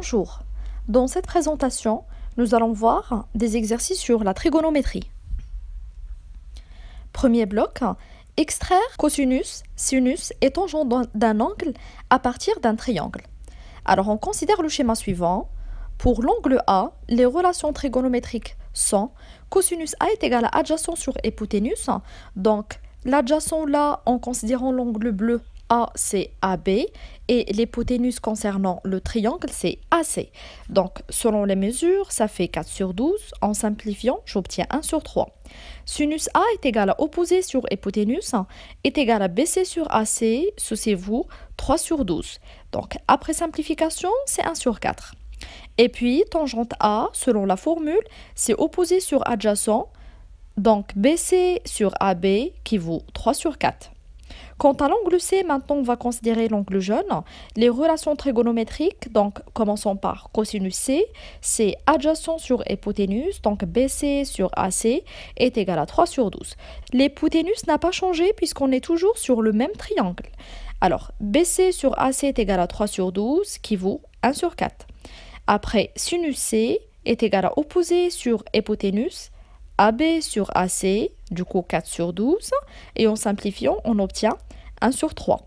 Bonjour, dans cette présentation, nous allons voir des exercices sur la trigonométrie. Premier bloc, extraire cosinus, sinus et tangente d'un angle à partir d'un triangle. Alors on considère le schéma suivant. Pour l'angle A, les relations trigonométriques sont cosinus A est égal à adjacent sur hypoténuse. Donc l'adjacent là, en considérant l'angle bleu, A c'est AB et l'hypoténuse concernant le triangle c'est AC. Donc selon les mesures, ça fait 4 sur 12. En simplifiant, j'obtiens 1 sur 3. Sinus A est égal à opposé sur hypoténuse est égal à BC sur AC, souciez-vous, 3 sur 12. Donc après simplification, c'est 1 sur 4. Et puis tangente A, selon la formule, c'est opposé sur adjacent, donc BC sur AB qui vaut 3 sur 4. Quant à l'angle C, maintenant on va considérer l'angle jaune. Les relations trigonométriques, donc commençons par cosinus C, c'est adjacent sur hypoténuse, donc BC sur AC est égal à 3 sur 12. L'hypoténuse n'a pas changé puisqu'on est toujours sur le même triangle. Alors BC sur AC est égal à 3 sur 12 qui vaut 1 sur 4. Après, sinus C est égal à opposé sur hypoténuse, AB sur AC, du coup 4 sur 12, et en simplifiant, on obtient 1 sur 3.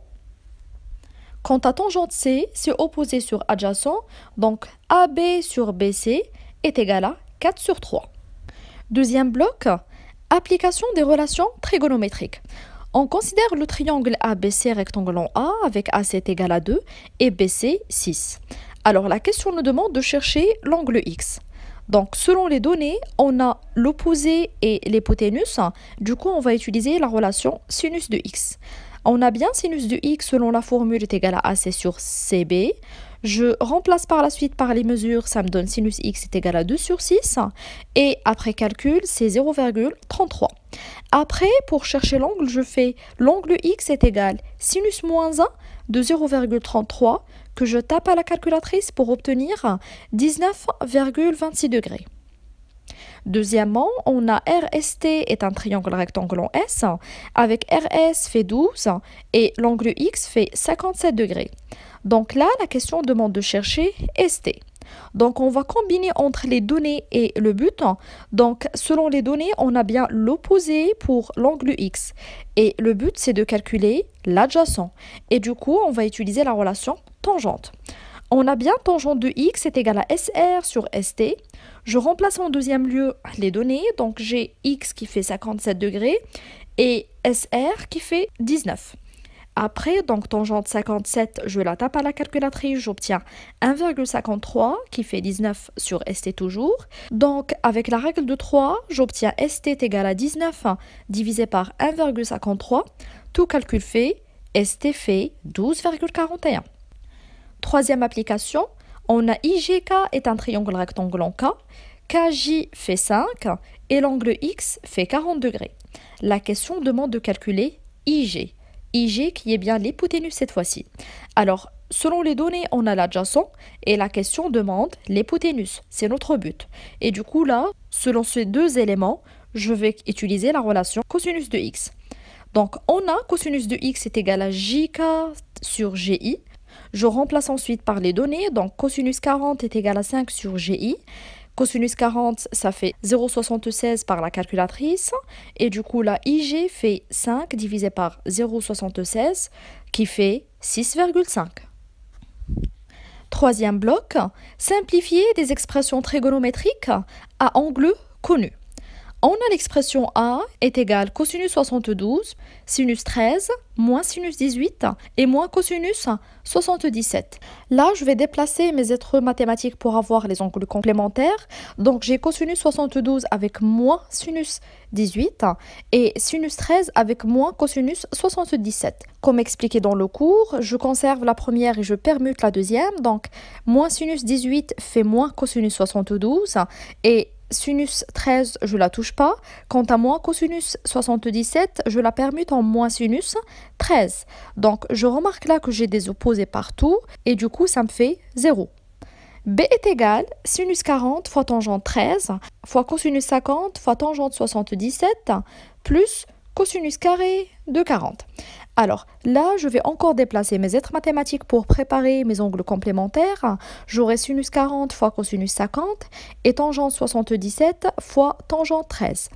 Quant à tangente C, c'est opposé sur adjacent, donc AB sur BC est égal à 4 sur 3. Deuxième bloc, application des relations trigonométriques. On considère le triangle ABC rectangle en A avec AC est égal à 2 et BC 6. Alors la question nous demande de chercher l'angle X. Donc, selon les données, on a l'opposé et l'hypoténuse. Du coup, on va utiliser la relation sinus de x. On a bien sinus de x selon la formule est égal à AC sur CB. Je remplace par la suite par les mesures, ça me donne sinus x est égal à 2 sur 6. Et après calcul, c'est 0,33. Après, pour chercher l'angle, je fais l'angle x est égal sinus moins 1 de 0,33 que je tape à la calculatrice pour obtenir 19,26 degrés. Deuxièmement, on a RST est un triangle rectangle en S avec RS fait 12 et l'angle X fait 57 degrés. Donc là, la question demande de chercher ST. Donc on va combiner entre les données et le but. Donc selon les données, on a bien l'opposé pour l'angle X. Et le but, c'est de calculer l'adjacent. Et du coup, on va utiliser la relation tangente. On a bien tangente de X est égal à SR sur ST. Je remplace en deuxième lieu les données. Donc j'ai X qui fait 57 degrés et SR qui fait 19. Après, donc tangente 57, je la tape à la calculatrice, j'obtiens 1,53 qui fait 19 sur ST toujours. Donc avec la règle de 3, j'obtiens ST est égal à 19 divisé par 1,53. Tout calcul fait, ST fait 12,41. Troisième application, on a IGK est un triangle rectangle en K. KJ fait 5 et l'angle X fait 40 degrés. La question demande de calculer IG. IG qui est bien l'hypoténuse cette fois-ci. Alors, selon les données, on a l'adjacent et la question demande l'hypoténuse. C'est notre but. Et du coup, là, selon ces deux éléments, je vais utiliser la relation cosinus de x. Donc, on a cosinus de x est égal à JK sur GI. Je remplace ensuite par les données. Donc, cosinus 40 est égal à 5 sur GI. Cosinus 40, ça fait 0,76 par la calculatrice. Et du coup, la IG fait 5 divisé par 0,76 qui fait 6,5. Troisième bloc, simplifier des expressions trigonométriques à angle connu. On a l'expression A est égale cosinus 72, sinus 13, moins sinus 18 et moins cosinus 77. Là, je vais déplacer mes êtres mathématiques pour avoir les angles complémentaires. Donc, j'ai cosinus 72 avec moins sinus 18 et sinus 13 avec moins cosinus 77. Comme expliqué dans le cours, je conserve la première et je permute la deuxième. Donc, moins sinus 18 fait moins cosinus 72 et sinus 13, je la touche pas. Quant à moins cosinus 77, je la permute en moins sinus 13. Donc, je remarque là que j'ai des opposés partout et du coup, ça me fait 0. B est égal sinus 40 fois tangente 13 fois cosinus 50 fois tangente 77 plus cosinus carré de 40. Alors là, je vais encore déplacer mes êtres mathématiques pour préparer mes angles complémentaires. J'aurai sinus 40 fois cosinus 50 et tangente 77 fois tangente 13.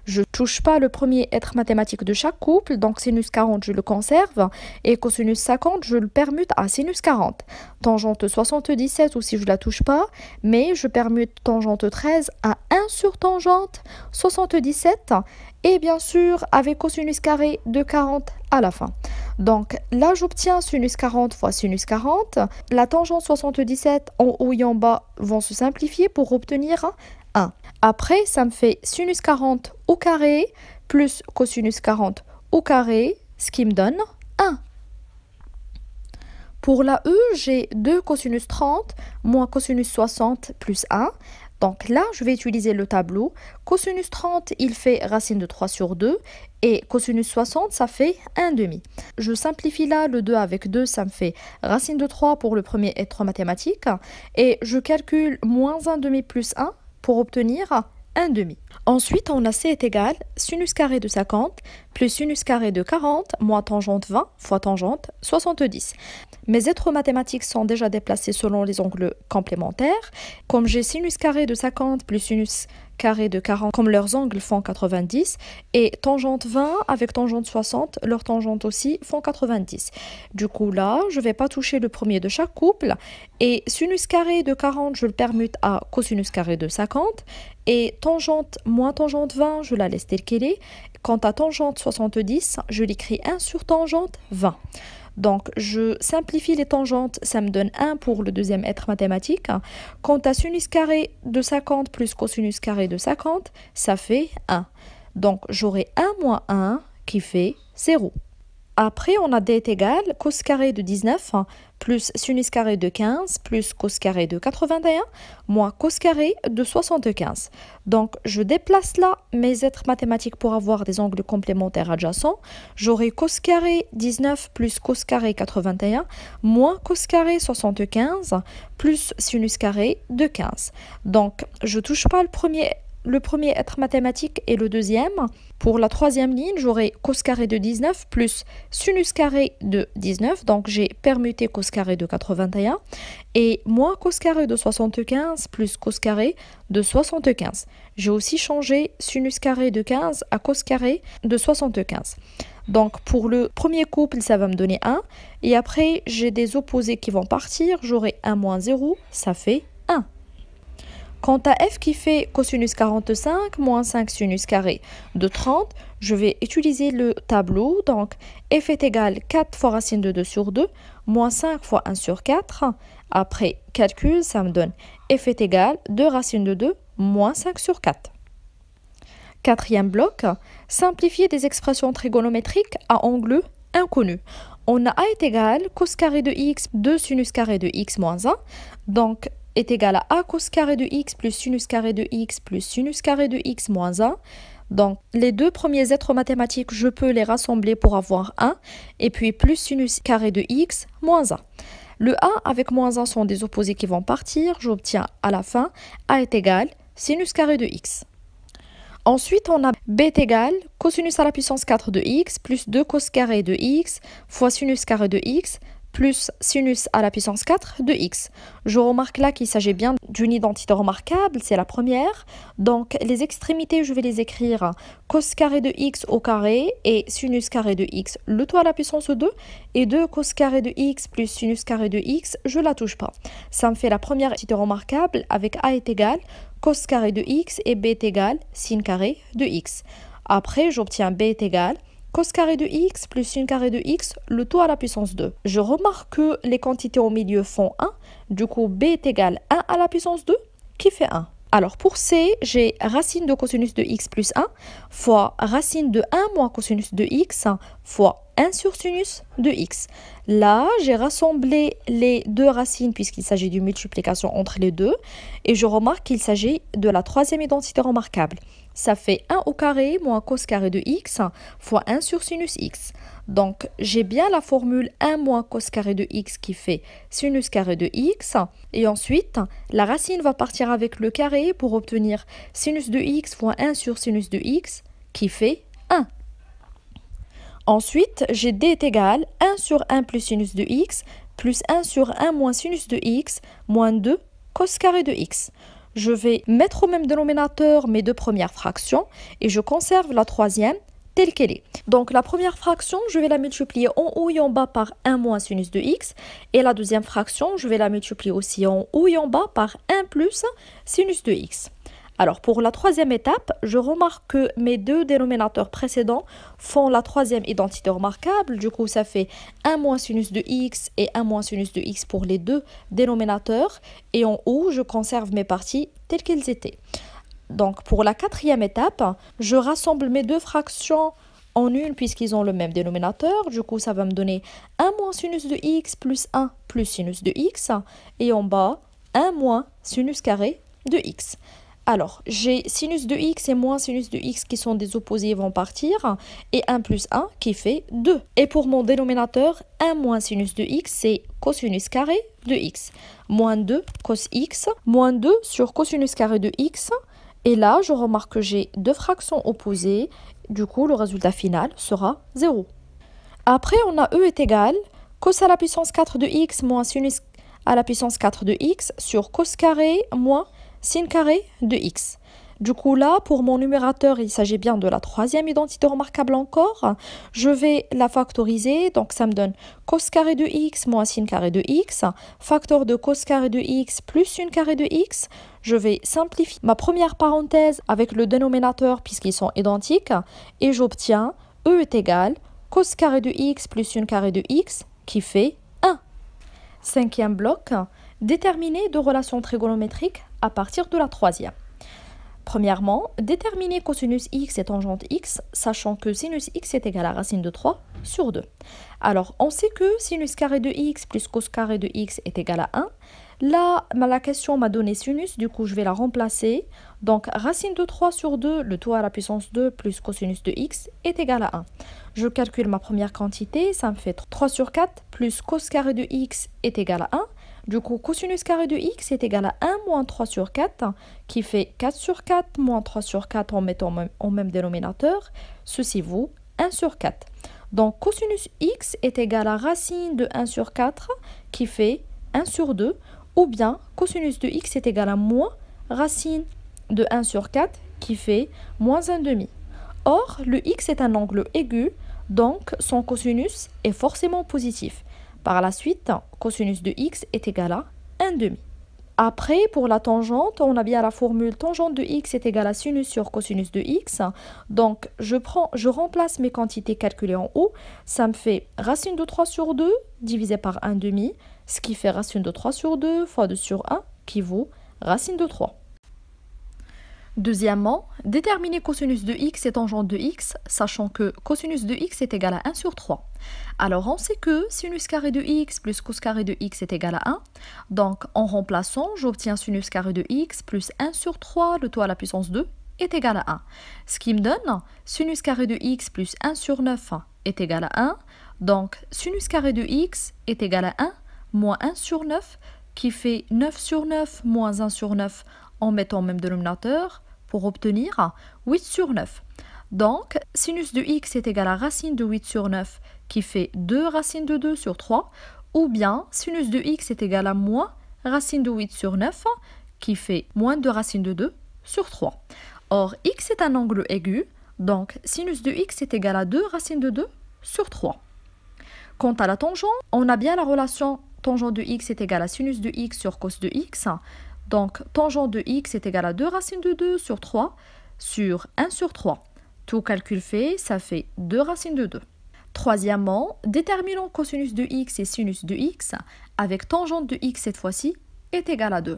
Je ne touche pas le premier être mathématique de chaque couple, donc sinus 40, je le conserve, et cosinus 50, je le permute à sinus 40. Tangente 77 aussi, je ne la touche pas, mais je permute tangente 13 à 1 sur tangente 77, et bien sûr avec cosinus carré de 40 à la fin. Donc là, j'obtiens sinus 40 fois sinus 40. La tangente 77 en haut et en bas vont se simplifier pour obtenir 1. Après, ça me fait sinus 40 au carré plus cosinus 40 au carré, ce qui me donne 1. Pour la E, j'ai 2 cosinus 30 moins cosinus 60 plus 1. Donc là, je vais utiliser le tableau. Cosinus 30, il fait racine de 3 sur 2. Et cosinus 60, ça fait 1 demi. Je simplifie là, le 2 avec 2, ça me fait racine de 3 pour le premier être mathématique. Et je calcule moins 1 demi plus 1 pour obtenir 1 demi. Ensuite, on a C est égal sinus carré de 50 plus sinus carré de 40 moins tangente 20 fois tangente 70. Mes êtres mathématiques sont déjà déplacés selon les angles complémentaires. Comme j'ai sinus carré de 50 plus sinus carré de 40, comme leurs angles font 90, et tangente 20 avec tangente 60, leurs tangentes aussi font 90. Du coup là, je ne vais pas toucher le premier de chaque couple, et sinus carré de 40, je le permute à cosinus carré de 50, et tangente moins tangente 20, je la laisse telle qu'elle est. Quant à tangente 70, je l'écris 1 sur tangente 20. Donc, je simplifie les tangentes, ça me donne 1 pour le deuxième être mathématique. Quant à sinus carré de 50 plus cosinus carré de 50, ça fait 1. Donc, j'aurai 1 moins 1 qui fait 0. Après, on a D est égal cos carré de 19 plus sinus carré de 15 plus cos carré de 81 moins cos carré de 75. Donc, je déplace là mes êtres mathématiques pour avoir des angles complémentaires adjacents. J'aurai cos carré 19 plus cos carré 81 moins cos carré 75 plus sinus carré de 15. Donc, je ne touche pas le premier être mathématique et le deuxième. Pour la troisième ligne, j'aurai cos carré de 19 plus sinus carré de 19. Donc, j'ai permuté cos carré de 81 et moins cos carré de 75 plus cos carré de 75. J'ai aussi changé sinus carré de 15 à cos carré de 75. Donc, pour le premier couple, ça va me donner 1. Et après, j'ai des opposés qui vont partir. J'aurai 1 moins 0, ça fait 1. Quant à f qui fait cosinus 45 moins 5 sinus carré de 30, je vais utiliser le tableau. Donc, f est égal 4 fois racine de 2 sur 2, moins 5 fois 1 sur 4. Après calcul, ça me donne f est égal 2 racine de 2, moins 5 sur 4. Quatrième bloc, simplifier des expressions trigonométriques à angle inconnu. On a a est égal cos carré de x, 2 sinus carré de x moins 1. Donc, est égal à a cos carré de x plus sinus carré de x plus sinus carré de x moins 1. Donc, les deux premiers êtres mathématiques, je peux les rassembler pour avoir 1. Et puis, plus sinus carré de x moins 1. Le a avec moins 1 sont des opposés qui vont partir. J'obtiens à la fin a est égal sinus carré de x. Ensuite, on a b est égal cosinus à la puissance 4 de x plus 2 cos carré de x fois sinus carré de x plus sinus à la puissance 4 de x. Je remarque là qu'il s'agit bien d'une identité remarquable, c'est la première. Donc, les extrémités, je vais les écrire cos carré de x au carré et sinus carré de x, le tout à la puissance 2. Et 2 cos carré de x plus sinus carré de x, je ne la touche pas. Ça me fait la première identité remarquable avec a est égal cos carré de x et b est égal sin carré de x. Après, j'obtiens b est égal cos carré de x plus sin carré de x, le tout à la puissance 2. Je remarque que les quantités au milieu font 1. Du coup, b est égal 1 à la puissance 2, qui fait 1. Alors, pour c, j'ai racine de cosinus de x plus 1 fois racine de 1 moins cosinus de x fois 1 sur sinus de x. Là, j'ai rassemblé les deux racines puisqu'il s'agit d'une multiplication entre les deux. Et je remarque qu'il s'agit de la troisième identité remarquable. Ça fait 1 au carré moins cos carré de x fois 1 sur sinus x. Donc, j'ai bien la formule 1 moins cos carré de x qui fait sinus carré de x. Et ensuite, la racine va partir avec le carré pour obtenir sinus de x fois 1 sur sinus de x qui fait 1. Ensuite, j'ai d est égal 1 sur 1 plus sinus de x plus 1 sur 1 moins sinus de x moins 2 cos carré de x. Je vais mettre au même dénominateur mes deux premières fractions et je conserve la troisième telle qu'elle est. Donc la première fraction, je vais la multiplier en haut et en bas par 1 moins sinus de x. Et la deuxième fraction, je vais la multiplier aussi en haut et en bas par 1 plus sinus de x. Alors pour la troisième étape, je remarque que mes deux dénominateurs précédents font la troisième identité remarquable. Du coup, ça fait 1 moins sinus de x et 1 moins sinus de x pour les deux dénominateurs. Et en haut, je conserve mes parties telles qu'elles étaient. Donc pour la quatrième étape, je rassemble mes deux fractions en une puisqu'ils ont le même dénominateur. Du coup, ça va me donner 1 moins sinus de x plus 1 plus sinus de x. Et en bas, 1 moins sinus carré de x. Alors, j'ai sinus de x et moins sinus de x qui sont des opposés vont partir, et 1 plus 1 qui fait 2. Et pour mon dénominateur, 1 moins sinus de x, c'est cosinus carré de x. Moins 2 cos x, moins 2 sur cosinus carré de x. Et là, je remarque que j'ai deux fractions opposées. Du coup, le résultat final sera 0. Après, on a e est égal cos à la puissance 4 de x moins sinus à la puissance 4 de x sur cos carré moins sin carré de x. Du coup là, pour mon numérateur, il s'agit bien de la troisième identité remarquable encore. Je vais la factoriser, donc ça me donne cos carré de x moins sin carré de x, facteur de cos carré de x plus sin carré de x. Je vais simplifier ma première parenthèse avec le dénominateur puisqu'ils sont identiques et j'obtiens e est égal cos carré de x plus sin carré de x qui fait 1. Cinquième bloc, déterminer deux relations trigonométriques à partir de la troisième. Premièrement, déterminer cosinus x et tangente x, sachant que sinus x est égal à racine de 3 sur 2. Alors, on sait que sinus carré de x plus cos carré de x est égal à 1. Là, la question m'a donné sinus, du coup je vais la remplacer. Donc, racine de 3 sur 2, le tout à la puissance 2 plus cosinus de x est égal à 1. Je calcule ma première quantité, ça me fait 3 sur 4 plus cos carré de x est égal à 1. Du coup, cosinus carré de x est égal à 1 moins 3 sur 4, qui fait 4 sur 4 moins 3 sur 4 en mettant au même dénominateur. Ceci vaut 1 sur 4. Donc, cosinus x est égal à racine de 1 sur 4, qui fait 1 sur 2. Ou bien, cosinus de x est égal à moins racine de 1 sur 4, qui fait moins 1 demi. Or, le x est un angle aigu, donc son cosinus est forcément positif. Par la suite, cosinus de x est égal à 1 demi. Après, pour la tangente, on a bien la formule tangente de x est égal à sinus sur cosinus de x. Donc, je remplace mes quantités calculées en haut. Ça me fait racine de 3 sur 2 divisé par 1 demi, ce qui fait racine de 3 sur 2 fois 2 sur 1, qui vaut racine de 3. Deuxièmement, déterminer cosinus de x et tangente de x, sachant que cosinus de x est égal à 1 sur 3. Alors, on sait que sinus carré de x plus cos carré de x est égal à 1. Donc, en remplaçant, j'obtiens sinus carré de x plus 1 sur 3, le tout à la puissance 2, est égal à 1. Ce qui me donne sinus carré de x plus 1 sur 9 est égal à 1. Donc, sinus carré de x est égal à 1 moins 1 sur 9, qui fait 9 sur 9 moins 1 sur 9 en mettant le même dénominateur pour obtenir 8 sur 9. Donc, sinus de x est égal à racine de 8 sur 9 qui fait 2 racines de 2 sur 3, ou bien sinus de x est égal à moins racine de 8 sur 9 qui fait moins 2 racines de 2 sur 3. Or, x est un angle aigu, donc sinus de x est égal à 2 racines de 2 sur 3. Quant à la tangente, on a bien la relation tangente de x est égal à sinus de x sur cos de x. Donc, tangente de x est égal à 2 racines de 2 sur 3 sur 1 sur 3. Tout calcul fait, ça fait 2 racines de 2. Troisièmement, déterminons cosinus de x et sinus de x avec tangente de x cette fois-ci est égal à 2.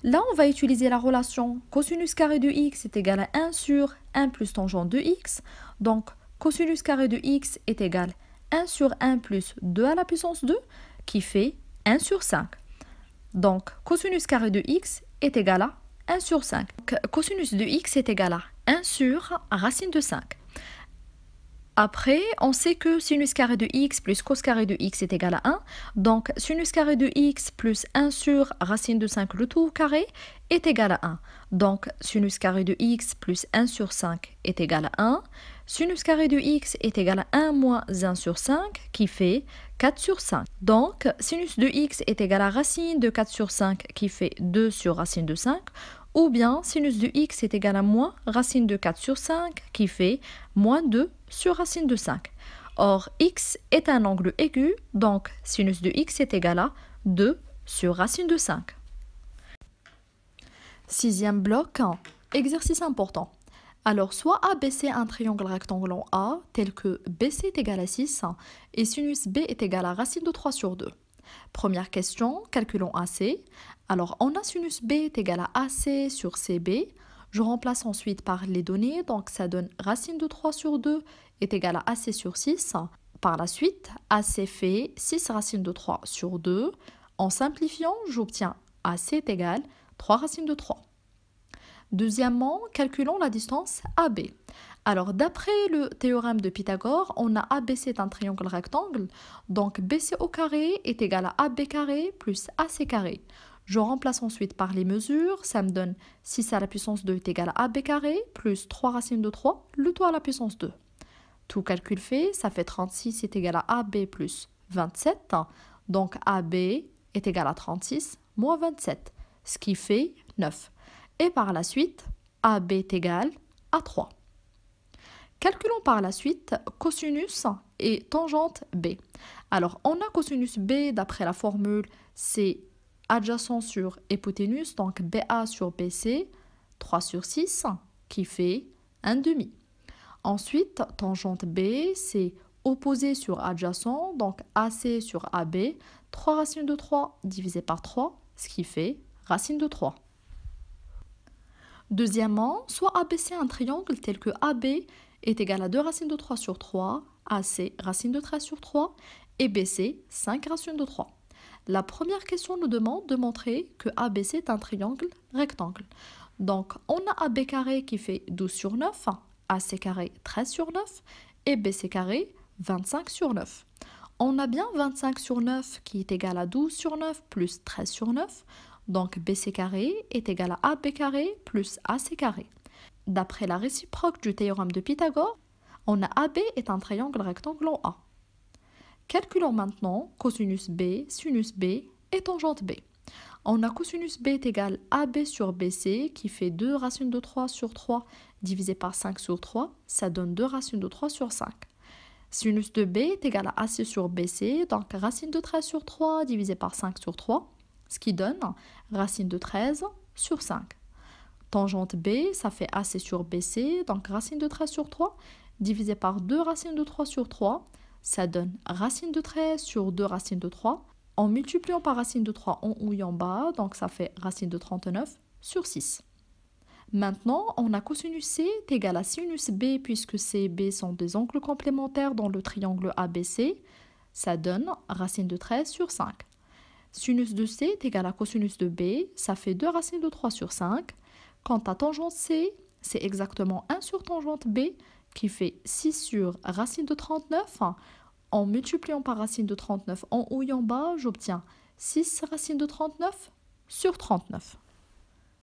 Là, on va utiliser la relation cosinus carré de x est égal à 1 sur 1 plus tangente de x. Donc, cosinus carré de x est égal à 1 sur 1 plus 2 à la puissance 2 qui fait 1 sur 5. Donc, cosinus carré de x est égal à 1 sur 5. Donc, cosinus de x est égal à 1 sur racine de 5. Après, on sait que sinus carré de x plus cos carré de x est égal à 1. Donc, sinus carré de x plus 1 sur racine de 5 le tout au carré est égal à 1. Donc, sinus carré de x plus 1 sur 5 est égal à 1. Sinus carré de x est égal à 1 moins 1 sur 5 qui fait 4 sur 5. Donc, sinus de x est égal à racine de 4 sur 5 qui fait 2 sur racine de 5. Ou bien sinus de x est égal à moins racine de 4 sur 5 qui fait moins 2 sur racine de 5. Or, x est un angle aigu, donc sinus de x est égal à 2 sur racine de 5. Sixième bloc, exercice important. Alors, soit ABC un triangle rectangle en A, tel que BC est égal à 6 et sinus B est égal à racine de 3 sur 2. Première question, calculons AC. Alors, on a sinus B est égal à AC sur CB. Je remplace ensuite par les données, donc ça donne racine de 3 sur 2 est égal à AC sur 6. Par la suite, AC fait 6 racine de 3 sur 2. En simplifiant, j'obtiens AC est égal à 3 racines de 3. Deuxièmement, calculons la distance AB. Alors, d'après le théorème de Pythagore, on a ABC est un triangle rectangle, donc BC au carré est égal à AB carré plus AC carré. Je remplace ensuite par les mesures, ça me donne 6 à la puissance 2 est égal à AB carré plus 3 racines de 3, le tout à la puissance 2. Tout calcul fait, ça fait 36 est égal à AB plus 27, donc AB est égal à 36 moins 27, ce qui fait 9. Et par la suite, AB est égal à 3. Calculons par la suite cosinus et tangente B. Alors, on a cosinus B d'après la formule, c'est adjacent sur hypoténuse, donc BA sur BC, 3 sur 6, qui fait 1 demi. Ensuite, tangente B, c'est opposé sur adjacent, donc AC sur AB, 3 racines de 3 divisé par 3, ce qui fait racine de 3. Deuxièmement, soit ABC un triangle tel que AB est égal à 2 racines de 3 sur 3, AC racine de 13 sur 3 et BC 5 racines de 3. La première question nous demande de montrer que ABC est un triangle rectangle. Donc, on a AB carré qui fait 12 sur 9, AC carré 13 sur 9 et BC carré 25 sur 9. On a bien 25 sur 9 qui est égal à 12 sur 9 plus 13 sur 9. Donc BC carré est égal à AB carré plus AC carré. D'après la réciproque du théorème de Pythagore, on a AB est un triangle rectangle en A. Calculons maintenant cosinus B, sinus B et tangente B. On a cosinus B est égal à AB sur BC qui fait 2 racines de 3 sur 3 divisé par 5 sur 3, ça donne 2 racines de 3 sur 5. Sinus de B est égal à AC sur BC, donc racine de 13 sur 3 divisé par 5 sur 3, ce qui donne racine de 13 sur 5. Tangente B, ça fait AC sur BC, donc racine de 13 sur 3, divisé par 2 racines de 3 sur 3, ça donne racine de 13 sur 2 racines de 3. En multipliant par racine de 3 en haut et en bas, donc ça fait racine de 39 sur 6. Maintenant, on a cosinus C est égal à sinus B puisque C et B sont des angles complémentaires dans le triangle ABC, ça donne racine de 13 sur 5. Sinus de C est égal à cosinus de B, ça fait 2 racines de 3 sur 5. Quant à tangente C, c'est exactement 1 sur tangente B qui fait 6 sur racine de 39. En multipliant par racine de 39 en haut et en bas, j'obtiens 6 racine de 39 sur 39.